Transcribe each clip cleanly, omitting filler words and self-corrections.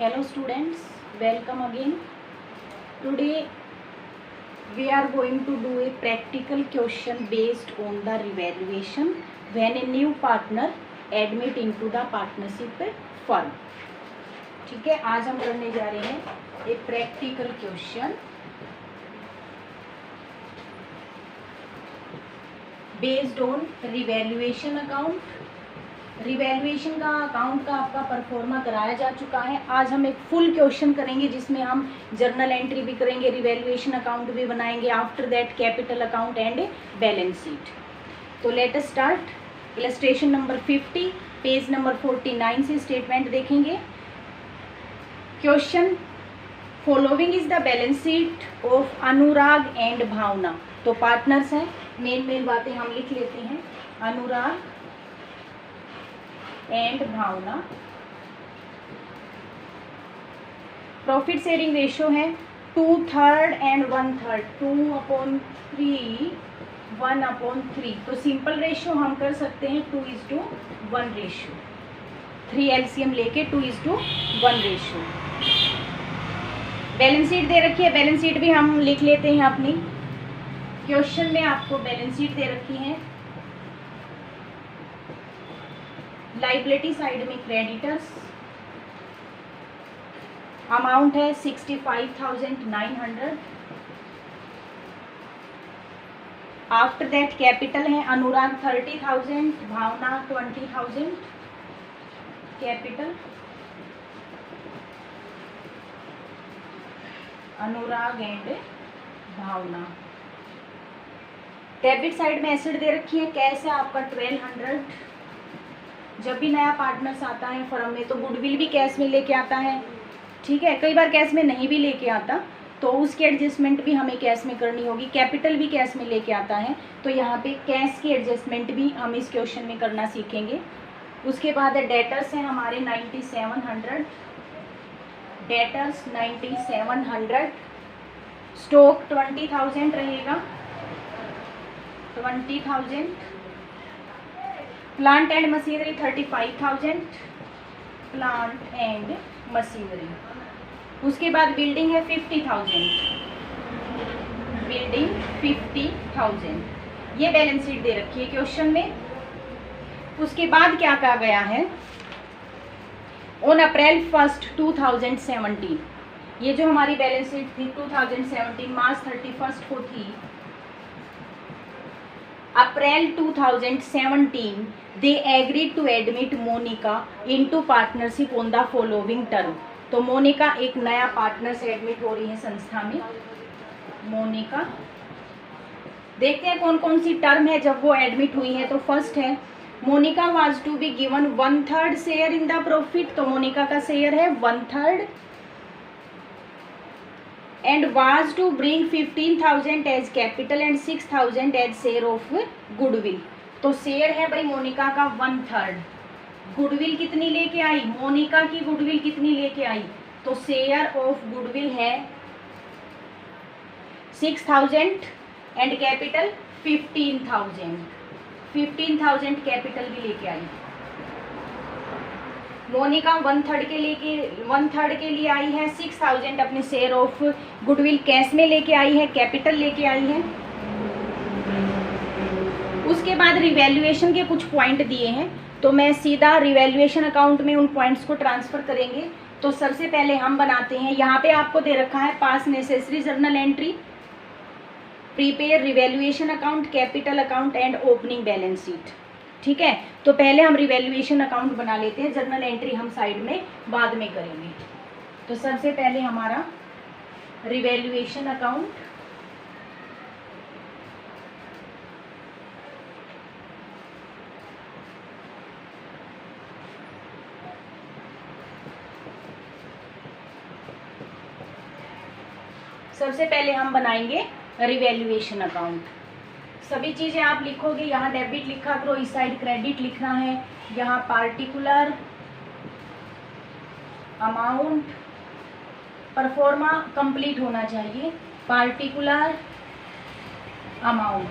Hello students, welcome again. Today we are going to do a practical question based on the revaluation when a new partner admit into the partnership firm. ठीक है, आज हम करने जा रहे हैं एक practical question based on revaluation account. Revaluation का अकाउंट का आपका परफॉर्मा कराया जा चुका है. आज हम एक फुल क्वेश्चन करेंगे जिसमें हम जर्नल एंट्री भी करेंगे, रिवैल्यूएशन अकाउंट भी बनाएंगे, after that capital account and balance sheet. तो let us start. Illustration number 50 page number 49 से स्टेटमेंट देखेंगे. Question, following is the balance sheet of Anurag and Bhavana. तो पार्टनर्स हैं, मेन बातें हम लिख लेते हैं. Anurag and Bhavana. Profit sharing ratio है 2/3 एंड 1/3, 2/3 1/3. तो सिंपल रेशियो हम कर सकते हैं 2:1 रेशियो. 3 LCM लेके 2:1 रेशियो. बैलेंस शीट दे रखी है, बैलेंस शीट भी हम लिख लेते हैं अपनी. क्वेश्चन में आपको बैलेंस शीट दे रखी है. लाइबिलिटी साइड में क्रेडिटर्स अमाउंट है 65,900. आफ्टर दैट कैपिटल है Anurag 30,000, Bhavna 20,000. Capital Anurag and Bhavna. Debit side में एसेट दे रखी है. कैश है आपका 1200. जब भी नया पार्टनर्स आता है फर्म में तो गुडविल भी कैश में लेके आता है. ठीक है, कई बार कैश में नहीं भी लेके आता तो उसकी एडजस्टमेंट भी हमें कैश में करनी होगी. कैपिटल भी कैश में लेके आता है तो यहाँ पे कैश की एडजस्टमेंट भी हम इस क्वेश्चन में करना सीखेंगे. उसके बाद डेटर्स हैं हमारे 9700. डेटर्स 9700. स्टॉक 20,000 रहेगा, 20,000. Plant and machinery 35,000. Plant and machinery. उसके बाद बिल्डिंग है 50,000. बिल्डिंग 50,000. ये बैलेंस शीट दे रखी है क्वेश्चन में. उसके बाद क्या कहा गया है, ऑन अप्रैल 1, 2017. ये जो हमारी बैलेंस शीट थी 2017 मार्च 31 को थी. April 2017 they agreed to admit Monica into partnership on the following term. तो मोनिका एक नया पार्टनर से एडमिट हो रही है संस्था में. मोनिका, देखते हैं कौन कौन सी टर्म है जब वो एडमिट हुई है. तो फर्स्ट है Monica was to be given 1/3 share in the profit. तो मोनिका का शेयर है 1/3 and was to bring 15,000 as capital and 6,000 as share of goodwill. तो शेयर है भाई मोनिका का 1/3. गुडविल कितनी लेके आई, मोनिका की गुडविल कितनी लेके आई, तो शेयर ऑफ गुडविल है 6,000 एंड कैपिटल 15,000. 15,000 कैपिटल भी लेके आई. मोनिका 1/3 के लिए आई है. 6,000 अपने शेयर ऑफ गुडविल कैश में लेके आई है, कैपिटल लेके आई है. उसके बाद रिवैल्यूएशन के कुछ पॉइंट दिए हैं तो मैं सीधा रिवैल्यूएशन अकाउंट में उन पॉइंट्स को ट्रांसफर करेंगे. तो सबसे पहले हम बनाते हैं, यहाँ पे आपको दे रखा है पास necessary journal entry, prepare revaluation account, capital account and opening balance sheet. ठीक है, तो पहले हम रिवैल्यूएशन अकाउंट बना लेते हैं, जर्नल एंट्री हम साइड में बाद में करेंगे. तो सबसे पहले हमारा रिवैल्यूएशन अकाउंट. सबसे पहले हम बनाएंगे रिवैल्यूएशन अकाउंट. सभी चीज़ें आप लिखोगे, यहाँ डेबिट लिखा करो, इस साइड क्रेडिट लिखना है. यहाँ पार्टिकुलर अमाउंट, परफॉर्मा कंप्लीट होना चाहिए. पार्टिकुलर अमाउंट,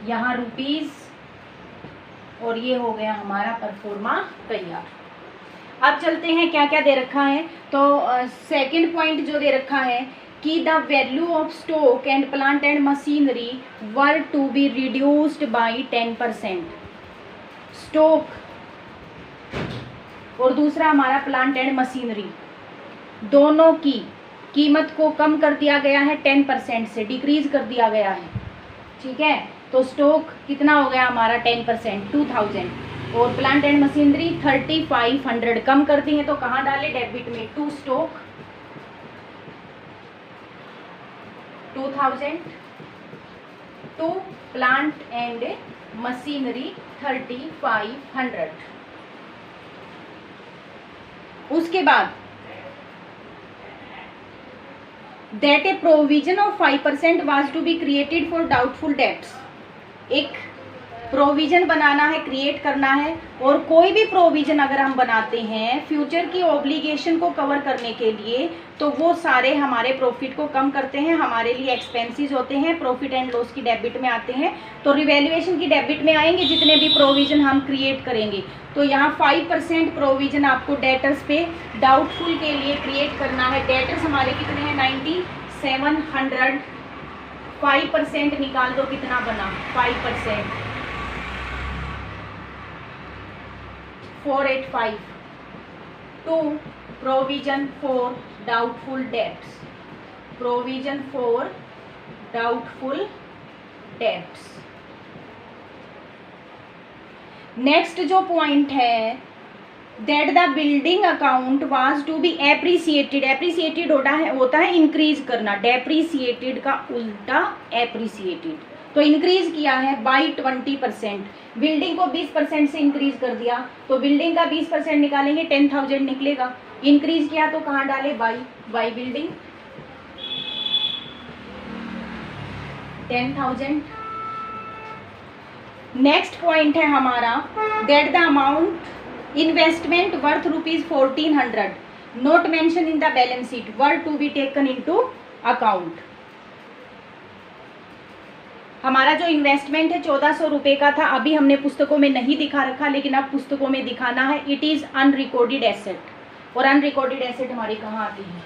यहाँ रुपीस, और ये हो गया हमारा परफॉर्मा तैयार. अब चलते हैं क्या क्या दे रखा है। तो सेकंड पॉइंट जो दे रखा है कि the value of stock and plant and machinery were to be reduced by 10%। Stock और दूसरा हमारा प्लांट एंड मशीनरी, दोनों की कीमत को कम कर दिया गया है 10% से, डिक्रीज कर दिया गया है। ठीक है, तो स्टॉक कितना हो गया हमारा 10%, 2000, और प्लांट एंड मशीनरी 3500 कम कर दी है। तो कहाँ डाले, डेबिट में, to stock 2000, to plant and machinery 3500। उसके बाद that a provision of 5% was to be created for doubtful debts। एक प्रोविजन बनाना है, क्रिएट करना है, और कोई भी प्रोविजन अगर हम बनाते हैं फ्यूचर की ऑब्लिगेशन को कवर करने के लिए, तो वो सारे हमारे प्रॉफिट को कम करते हैं, हमारे लिए एक्सपेंसेस होते हैं, प्रॉफिट एंड लॉस की डेबिट में आते हैं। तो रिवैल्यूएशन की डेबिट में आएंगे जितने भी प्रोविजन हम क्रिएट करेंगे। तो यहाँ 5% प्रोविजन आपको डेटर्स पे डाउटफुल के लिए क्रिएट करना है। डेटर्स हमारे कितने हैं, 9700, 5% निकाल दो, कितना बना, 5%, 485, to provision for doubtful debts, provision for doubtful debts. Next जो पॉइंट है, that the building account was to be appreciated. Appreciated होता है इंक्रीज करना, डेप्रिसिएटेड का उल्टा एप्रिसिएटेड। तो इंक्रीज किया है बाई 20%। बिल्डिंग को 20% से इंक्रीज कर दिया, तो बिल्डिंग का 20% निकालेंगे 10,000 निकलेगा। इंक्रीज किया तो कहाँ डाले, बाई बिल्डिंग 10,000। नेक्स्ट पॉइंट है हमारा, that the amount investment worth ₹1400 not mention in the balance sheet were to be taken into account. हमारा जो इन्वेस्टमेंट है 1400 रुपये का था, अभी हमने पुस्तकों में नहीं दिखा रखा, लेकिन अब पुस्तकों में दिखाना है। इट इज अनरिकॉर्डेड एसेट, और अनरिकॉर्डेड एसेट हमारी कहाँ आती है,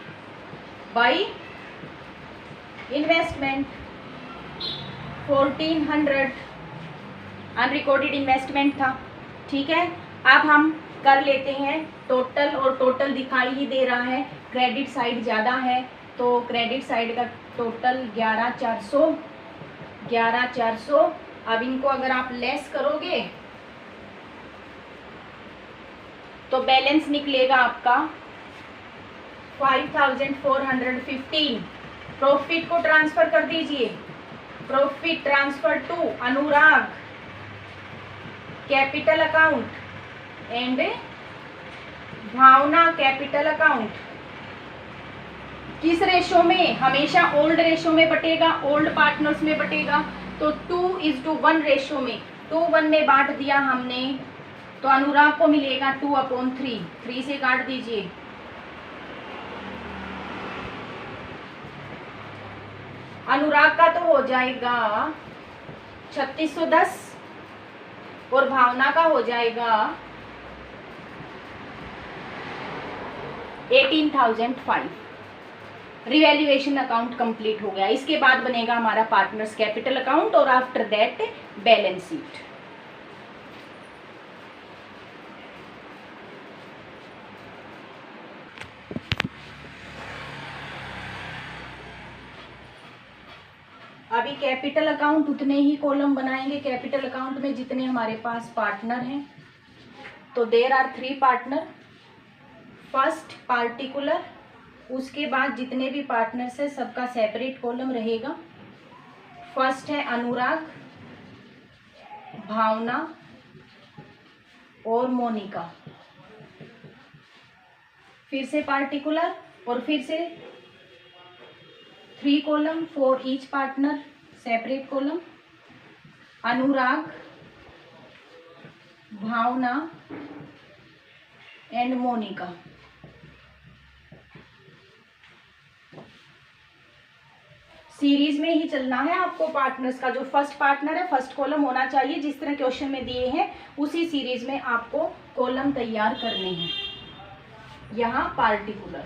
बाई इन्वेस्टमेंट 1400 अनरिकॉर्डेड इन्वेस्टमेंट था। ठीक है, अब हम कर लेते हैं टोटल, और टोटल दिखाई ही दे रहा है, क्रेडिट साइड ज़्यादा है, तो क्रेडिट साइड का टोटल 11,400। अब इनको अगर आप लेस करोगे तो बैलेंस निकलेगा आपका 5,415। प्रॉफिट को ट्रांसफर कर दीजिए, profit transfer to Anurag capital account and Bhavna capital account. किस रेशो में, हमेशा ओल्ड रेशो में बटेगा, ओल्ड पार्टनर्स में बटेगा। तो 2:1 रेशो में, 2:1 में बांट दिया हमने, तो अनुराग को मिलेगा 2/3, 3 से काट दीजिए। अनुराग का तो हो जाएगा 3610 और भावना का हो जाएगा 18,005। रिवैल्यूएशन अकाउंट कंप्लीट हो गया। इसके बाद बनेगा हमारा पार्टनर्स कैपिटल अकाउंट, और आफ्टर दैट बैलेंस शीट। अभी कैपिटल अकाउंट उतने ही कॉलम बनाएंगे कैपिटल अकाउंट में जितने हमारे पास पार्टनर हैं। तो there are 3 partner, first particular, उसके बाद जितने भी पार्टनर्स है सबका सेपरेट कॉलम रहेगा। फर्स्ट है अनुराग, भावना और मोनिका, फिर से पार्टिकुलर, और फिर से 3 column for each partner, separate column, Anurag, Bhavna and Monica. Series में ही चलना है आपको पार्टनर्स का। जो फर्स्ट पार्टनर है फर्स्ट कॉलम होना चाहिए, जिस तरह क्वेश्चन में दिए हैं उसी सीरीज में आपको कॉलम तैयार करने हैं। यहाँ पार्टिकुलर।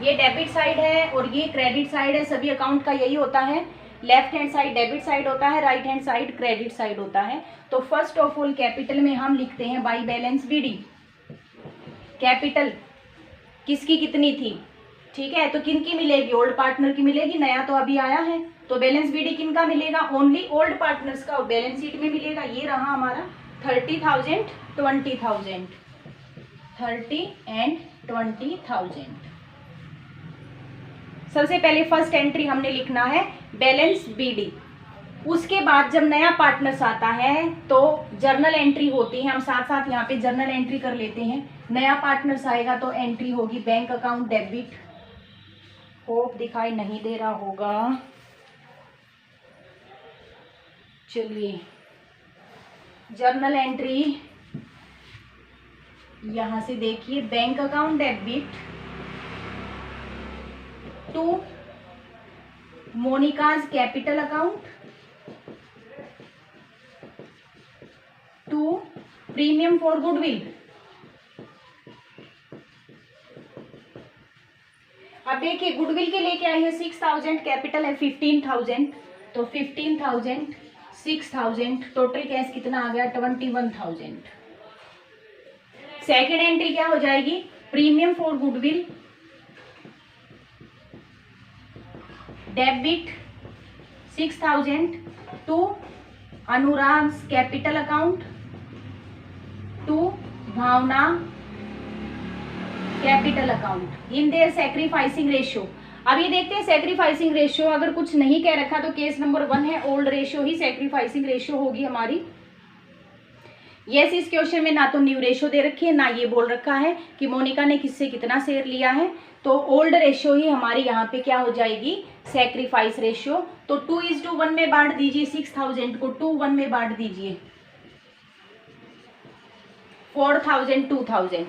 ये डेबिट साइड है और ये क्रेडिट साइड है। सभी अकाउंट का यही होता है, left hand side debit side होता है, right hand side credit side होता है। तो फर्स्ट ऑफ ऑल कैपिटल में हम लिखते हैं बाई बैलेंस बीडी। कैपिटल किसकी कितनी थी, ठीक है, तो किन की मिलेगी, ओल्ड पार्टनर की मिलेगी, नया तो अभी आया है। तो बैलेंस बीडी किन का मिलेगा, ओनली ओल्ड पार्टनर्स का बैलेंस शीट में मिलेगा। ये रहा हमारा 30,000 20,000, 30 एंड 20,000। सबसे पहले फर्स्ट एंट्री हमने लिखना है बैलेंस बीडी। उसके बाद जब नया पार्टनर्स आता है तो जर्नल एंट्री होती है, हम साथ साथ यहाँ पे जर्नल एंट्री कर लेते हैं। नया पार्टनर्स आएगा तो एंट्री होगी बैंक अकाउंट डेबिट, होप दिखाई नहीं दे रहा होगा, चलिए जर्नल एंट्री यहां से देखिए, bank account debit to Monica's capital account to premium for goodwill. अब देखिए गुडविल के लेके आई है 6,000, कैपिटल है 15,000, तो 15,000 6,000, टोटल कैश कितना आ गया 21,000। सेकेंड एंट्री क्या हो जाएगी, premium for goodwill debit 6,000 to Anurag capital account to Bhavna capital account in their sacrificing ratio. अब ये देखते हैं सैक्रिफाइसिंग रेशियो, अगर कुछ नहीं कह रखा तो केस नंबर 1 है, ओल्ड रेशियो ही सैक्रिफाइसिंग रेशियो होगी हमारी। यस, इस क्वेश्चन में ना तो न्यू रेशियो दे रखी है, ना ये बोल रखा है कि मोनिका ने किससे कितना शेयर लिया है, तो ओल्ड रेशियो ही हमारी यहाँ पे क्या हो जाएगी, सैक्रिफाइस रेशियो। तो 2:1 में बांट दीजिए, 6,000 को 2:1 में बांट दीजिए, 4,000 2,000।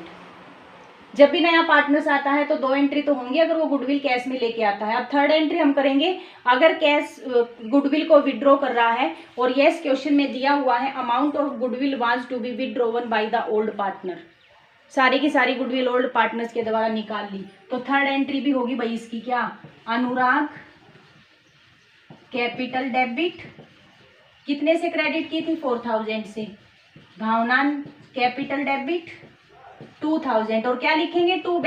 जब भी नया पार्टनर्स आता है तो 2 एंट्री तो होंगी अगर वो गुडविल कैश में लेके आता है। अब थर्ड एंट्री हम करेंगे अगर कैश गुडविल को विड्रॉ कर रहा है और यस क्वेश्चन में दिया हुआ है amount of goodwill was to be withdrawn by the old partner, सारी की सारी गुडविल ओल्ड पार्टनर्स के द्वारा निकाल ली, तो थर्ड एंट्री भी होगी भाई इसकी क्या, अनुराग कैपिटल डेबिट कितने से क्रेडिट की थी, 4,000 से, भावना कैपिटल डेबिट 2,000, और क्या लिखेंगे, टू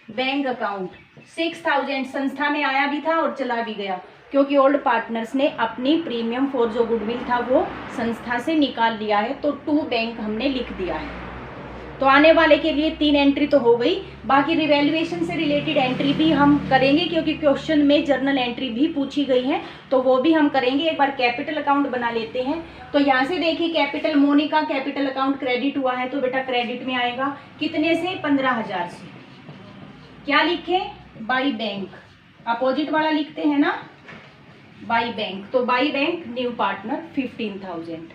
बैंक अकाउंट 6,000 संस्था में आया भी था और चला भी गया, क्योंकि ओल्ड पार्टनर्स ने अपनी प्रीमियम फॉर जो गुडविल था वो संस्था से निकाल लिया है, तो टू बैंक हमने लिख दिया है। तो आने वाले के लिए 3 एंट्री तो हो गई, बाकी रिवैल्यूएशन से रिलेटेड एंट्री भी हम करेंगे क्योंकि क्वेश्चन में जर्नल एंट्री भी पूछी गई है, तो वो भी हम करेंगे। एक बार कैपिटल अकाउंट बना लेते हैं। तो यहाँ से देखिए capital Monica capital account credit हुआ है, तो बेटा क्रेडिट में आएगा कितने से, 15,000 से। क्या लिखे, बाई बैंक, अपोजिट वाला लिखते हैं ना, बाई बैंक, तो by bank new partner 15,000।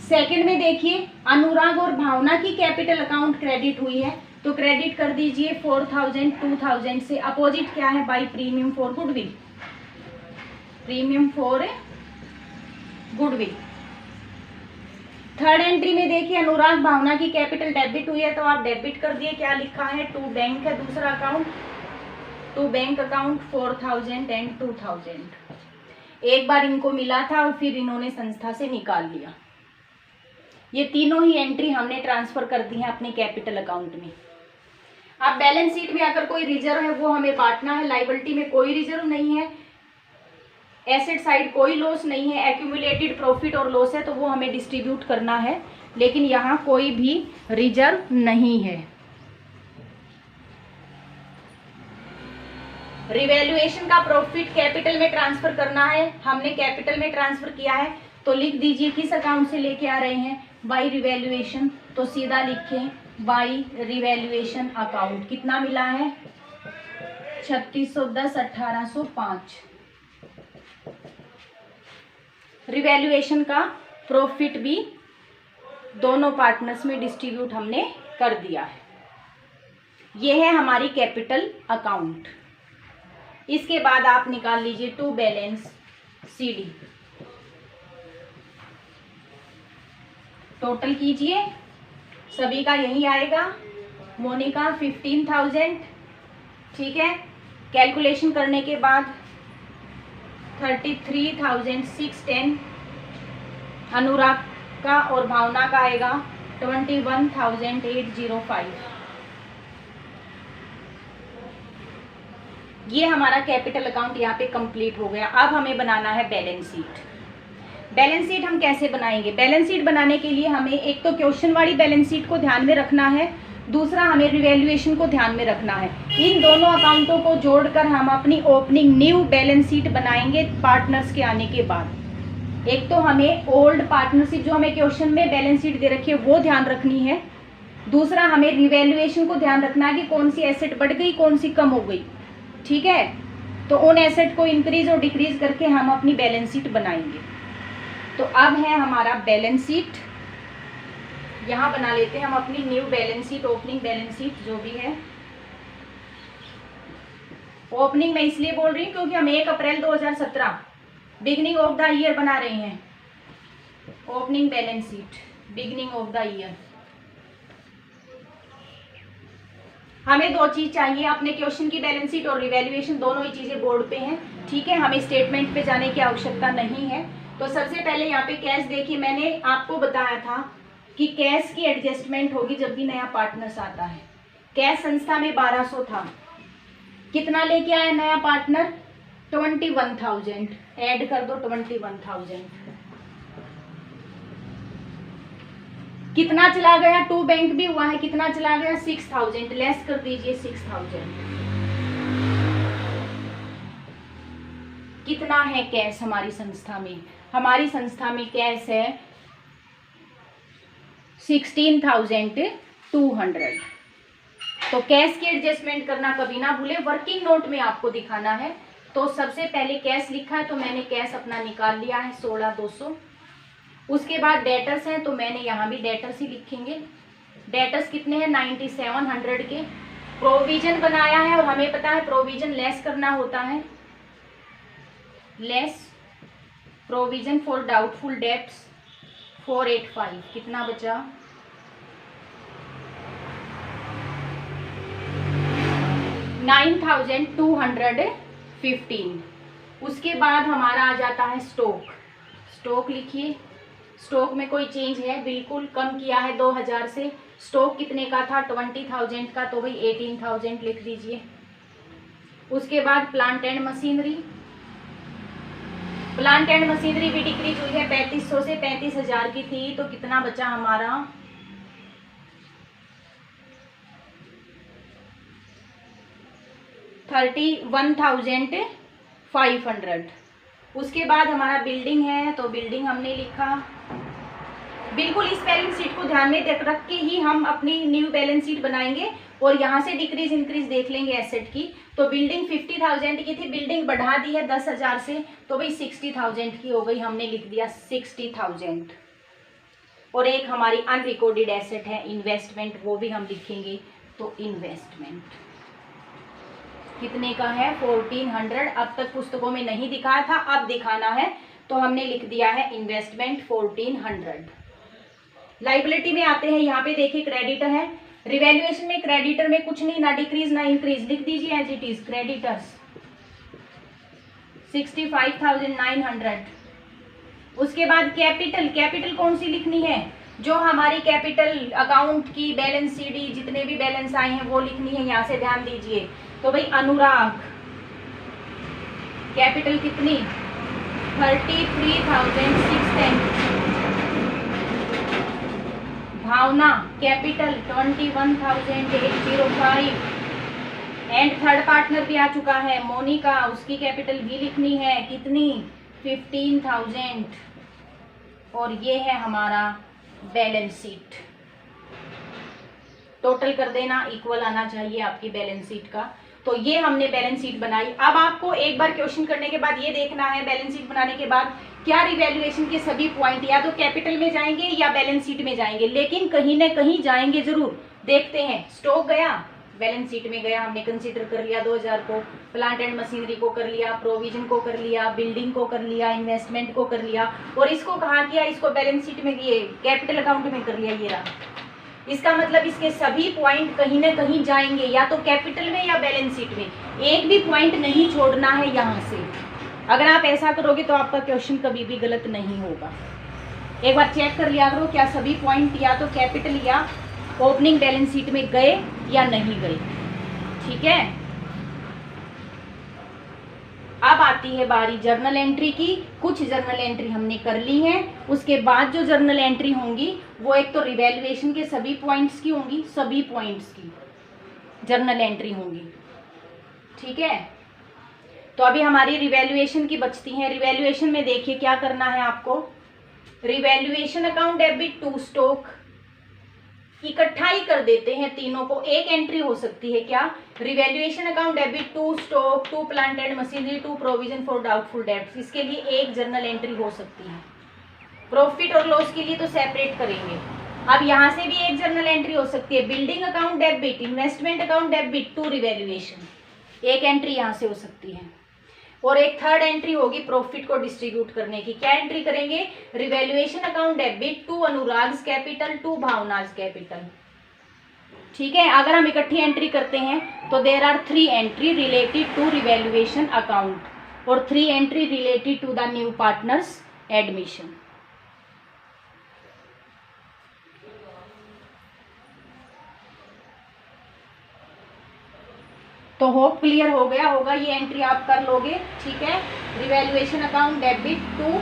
Second में देखिए अनुराग और भावना की कैपिटल अकाउंट क्रेडिट हुई है, तो क्रेडिट कर दीजिए 4,000 2,000 से, अपोजिट क्या है, by premium for goodwill, premium for goodwill. Third entry में देखिए अनुराग भावना की कैपिटल डेबिट हुई है, तो आप डेबिट कर दिए, क्या लिखा है, टू बैंक है दूसरा account, to bank account 4,000 and 2,000। एक बार इनको मिला था और फिर इन्होंने संस्था से निकाल लिया। ये तीनों ही एंट्री हमने ट्रांसफर कर दी है अपने कैपिटल अकाउंट में। अब बैलेंस शीट में अगर कोई रिजर्व है वो हमें बांटना है, लायबिलिटी में कोई रिजर्व नहीं है, एसेट साइड कोई लॉस नहीं है, एक्यूमुलेटेड प्रॉफिट और लॉस है तो वो हमें डिस्ट्रीब्यूट करना है, लेकिन यहाँ कोई भी रिजर्व नहीं है। रिवैल्यूएशन का प्रॉफिट कैपिटल में ट्रांसफर करना है, हमने कैपिटल में ट्रांसफर किया है, तो लिख दीजिए किस अकाउंट से लेके आ रहे हैं, बाई रिवैल्यूएशन, तो सीधा लिखें बाई रिवैल्यूएशन अकाउंट। कितना मिला है, 3610 1805। रिवैल्यूएशन का प्रॉफिट भी दोनों पार्टनर्स में डिस्ट्रीब्यूट हमने कर दिया है। यह है हमारी कैपिटल अकाउंट। इसके बाद आप निकाल लीजिए टू बैलेंस सीडी। टोटल कीजिए, सभी का यही आएगा। मोनिका 15,000, ठीक है। कैलकुलेशन करने के बाद 33,610, अनुराग का और भावना का आएगा 21,805। ये हमारा कैपिटल अकाउंट यहाँ पे कंप्लीट हो गया। अब हमें बनाना है बैलेंस शीट। बैलेंस शीट हम कैसे बनाएंगे? बैलेंस शीट बनाने के लिए हमें एक तो क्वेश्चन वाली बैलेंस शीट को ध्यान में रखना है, दूसरा हमें रिवैल्यूएशन को ध्यान में रखना है। इन दोनों अकाउंटों को जोड़कर हम अपनी ओपनिंग न्यू बैलेंस शीट बनाएंगे पार्टनर्स के आने के बाद। एक तो हमें ओल्ड पार्टनरशिप जो हमें क्वेश्चन में बैलेंस शीट दे रखी है वो ध्यान रखनी है, दूसरा हमें रिवैल्यूएशन को ध्यान रखना है कि कौन सी एसेट बढ़ गई कौन सी कम हो गई, ठीक है। तो उन एसेट को इंक्रीज और डिक्रीज करके हम अपनी बैलेंस शीट बनाएंगे। तो अब है हमारा बैलेंस शीट, यहाँ बना लेते हैं हम अपनी new balance sheet, opening balance sheet जो भी है। ओपनिंग मैं इसलिए बोल रही हूँ क्योंकि हम 1 अप्रैल 2017 बिगनिंग ऑफ द ईयर बना रहे हैं। Opening balance sheet beginning of the year. हमें दो चीज चाहिए, अपने क्वेश्चन की बैलेंस शीट और रिवैल्यूएशन, दोनों ही चीजें बोर्ड पे हैं, ठीक है। हमें स्टेटमेंट पे जाने की आवश्यकता नहीं है। तो सबसे पहले यहाँ पे कैश देखिए, मैंने आपको बताया था कि कैश की एडजस्टमेंट होगी जब भी नया पार्टनर्स आता है। कैश संस्था में 1200 था, कितना लेके आया नया पार्टनर? 21,000, ऐड कर दो 21,000। कितना चला गया? टू बैंक भी हुआ है, कितना चला गया? 6,000, लेस कर दीजिए 6,000। कितना है कैश हमारी संस्था में? हमारी संस्था में कैश है 16,200। तो कैश की एडजस्टमेंट करना कभी ना भूले, वर्किंग नोट में आपको दिखाना है। तो सबसे पहले कैश लिखा है तो मैंने कैश अपना निकाल लिया है 16,200। उसके बाद डेटर्स हैं तो मैंने यहाँ भी डेटर्स ही लिखेंगे। डेटर्स कितने हैं? 9700 के। प्रोविजन बनाया है और हमें पता है प्रोविजन लेस करना होता है, less provision for doubtful dates 485। कितना बचा? 9,215। उसके बाद हमारा आ जाता है स्टॉक। स्टॉक लिखिए, स्टॉक में कोई चेंज है? बिल्कुल कम किया है 2000 से। स्टॉक कितने का था? 20,000 का, तो भाई 18,000 लिख दीजिए। उसके बाद plant and machinery, plant and machinery भी डिक्रीज हुई है 3500 से 35,000 की थी, तो कितना बचा हमारा? 31,500। उसके बाद हमारा बिल्डिंग है तो बिल्डिंग हमने लिखा। बिल्कुल इस बैलेंस शीट को ध्यान में रख के ही हम अपनी न्यू बैलेंस शीट बनाएंगे और यहाँ से डिक्रीज इंक्रीज देख लेंगे एसेट की। तो बिल्डिंग 50,000 की थी, बिल्डिंग बढ़ा दी है 10,000 से, तो भाई 60,000 की हो गई, हमने लिख दिया 60,000। और एक हमारी अनरिकॉर्डेड एसेट है इन्वेस्टमेंट, वो भी हम लिखेंगे। तो इन्वेस्टमेंट कितने का है? 1400। अब तक पुस्तकों में नहीं दिखाया था, अब दिखाना है, तो हमने लिख दिया है इन्वेस्टमेंट 1400। लाइबिलिटी में आते हैं, यहाँ पे देखिए क्रेडिटर है। रिवैल्यूएशन में क्रेडिटर में कुछ नहीं, ना डिक्रीज ना इंक्रीज, लिख दीजिए एज इट इज। क्रेडिटर्स 65,900। उसके बाद कैपिटल, कैपिटल कौन सी लिखनी है? जो हमारी कैपिटल अकाउंट की बैलेंस सीडी जितने भी बैलेंस आए हैं वो लिखनी है, यहाँ से ध्यान दीजिए। तो भाई अनुराग कैपिटल कितनी? 33,610। भावना कैपिटल 21,805। एंड थर्ड पार्टनर भी आ चुका है मोनिका, उसकी कैपिटल भी लिखनी है, कितनी? 15,000। और ये है हमारा बैलेंस शीट। टोटल कर देना, इक्वल आना चाहिए आपकी बैलेंस शीट का। तो ये हमने बैलेंस शीट बनाई। अब आपको एक बार क्वेश्चन करने के बाद ये देखना है बैलेंस शीट बनाने के बाद क्या रिवैल्यूएशन के सभी पॉइंट या तो कैपिटल में जाएंगे या बैलेंस शीट में जाएंगे, लेकिन कहीं ना कहीं जाएंगे जरूर। देखते हैं, स्टॉक गया, बैलेंस शीट में गया, हमने कंसीडर कर लिया 2000 को, प्लांट एंड मशीनरी को कर लिया, प्रोविजन को कर लिया, बिल्डिंग को कर लिया, इन्वेस्टमेंट को कर लिया, और इसको कहाँ किया, इसको बैलेंस शीट में, ये कैपिटल अकाउंट में कर लिया। ये रहा, इसका मतलब इसके सभी पॉइंट कहीं ना कहीं जाएंगे, या तो कैपिटल में या बैलेंस शीट में, एक भी पॉइंट नहीं छोड़ना है यहाँ से। अगर आप ऐसा करोगे तो आपका क्वेश्चन कभी भी गलत नहीं होगा। एक बार चेक कर लिया करो क्या सभी पॉइंट या तो कैपिटल या ओपनिंग बैलेंस शीट में गए या नहीं गए। ठीक है, अब आती है बारी जर्नल एंट्री की। कुछ जर्नल एंट्री हमने कर ली है, उसके बाद जो जर्नल एंट्री होंगी वो एक तो रिवैल्यूएशन के सभी पॉइंट्स की होंगी, सभी पॉइंट्स की जर्नल एंट्री होंगी। ठीक है, तो अभी हमारी रिवैल्यूएशन की बचती है। रिवैल्यूएशन में देखिए क्या करना है आपको, revaluation account debit to stock, इकट्ठा ही कर देते हैं तीनों को, एक एंट्री हो सकती है क्या, revaluation account debit to stock, to plant and machinery, to provision for doubtful debts, इसके लिए एक जर्नल एंट्री हो सकती है। प्रॉफिट और लॉस के लिए तो सेपरेट करेंगे। अब यहाँ से भी एक जर्नल एंट्री हो सकती है, building account debit, investment account debit to revaluation, एक एंट्री यहाँ से हो सकती है। और एक थर्ड एंट्री होगी प्रॉफिट को डिस्ट्रीब्यूट करने की। क्या एंट्री करेंगे, revaluation account debit to Anurag's capital, to Bhavana's capital. ठीक है, अगर हम इकट्ठी एंट्री करते हैं तो there are 3 entry related to revaluation account और 3 entry related to the new partners admission. तो होप क्लियर हो गया होगा, ये एंट्री आप कर लोगे। ठीक है, revaluation account debit to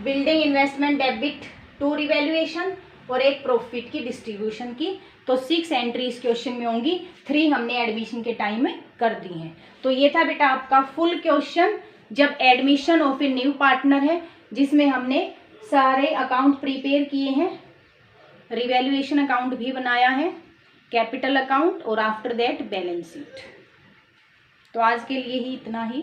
building investment debit to revaluation और एक प्रॉफिट की डिस्ट्रीब्यूशन की। तो 6 एंट्री इस क्वेश्चन में होंगी, 3 हमने एडमिशन के टाइम में कर दी हैं। तो ये था बेटा आपका फुल क्वेश्चन जब admission of a new partner है, जिसमें हमने सारे अकाउंट प्रिपेयर किए हैं, रिवैल्यूएशन अकाउंट भी बनाया है, कैपिटल अकाउंट और आफ्टर दैट बैलेंस शीट। तो आज के लिए ही इतना ही।